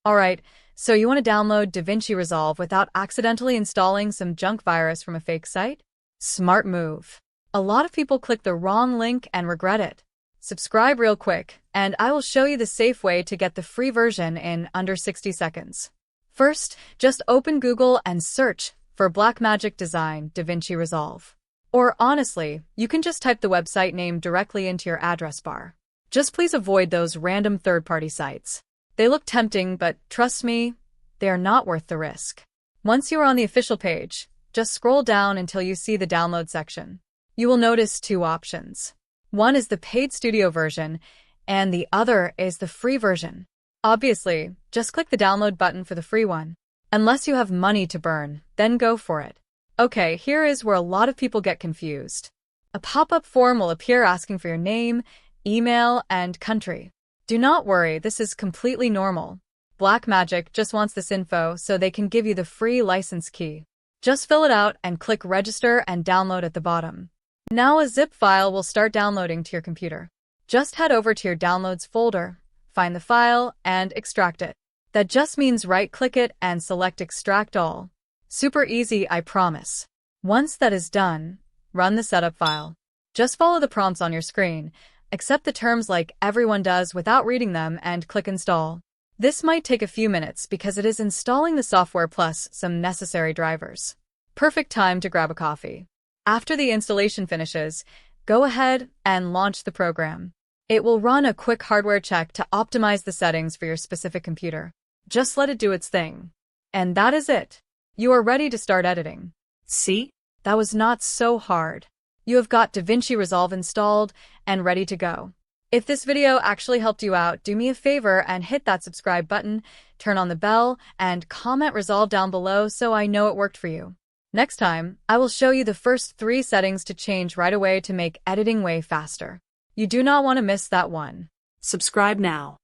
Alright, so you want to download DaVinci Resolve without accidentally installing some junk virus from a fake site? Smart move. A lot of people click the wrong link and regret it. Subscribe real quick, and I will show you the safe way to get the free version in under 60 seconds. First, just open Google and search for Blackmagic Design DaVinci Resolve. Or honestly, you can just type the website name directly into your address bar. Just please avoid those random third-party sites. They look tempting, but trust me, they are not worth the risk. Once you are on the official page, just scroll down until you see the download section. You will notice two options. One is the paid studio version, and the other is the free version. Obviously, just click the download button for the free one. Unless you have money to burn, then go for it. Okay, here is where a lot of people get confused. A pop-up form will appear asking for your name, email, and country. Do not worry, this is completely normal. Blackmagic just wants this info so they can give you the free license key. Just fill it out and click register and download at the bottom. Now a zip file will start downloading to your computer. Just head over to your downloads folder, find the file, and extract it. That just means right-click it and select extract all. Super easy, I promise. Once that is done, run the setup file. Just follow the prompts on your screen, accept the terms like everyone does without reading them, and click install. This might take a few minutes because it is installing the software plus some necessary drivers. Perfect time to grab a coffee. After the installation finishes, go ahead and launch the program. It will run a quick hardware check to optimize the settings for your specific computer. Just let it do its thing. And that is it. You are ready to start editing. See? That was not so hard. You have got DaVinci Resolve installed and ready to go. If this video actually helped you out, do me a favor and hit that subscribe button, turn on the bell, and comment Resolve down below so I know it worked for you. Next time, I will show you the first 3 settings to change right away to make editing way faster. You do not want to miss that one. Subscribe now.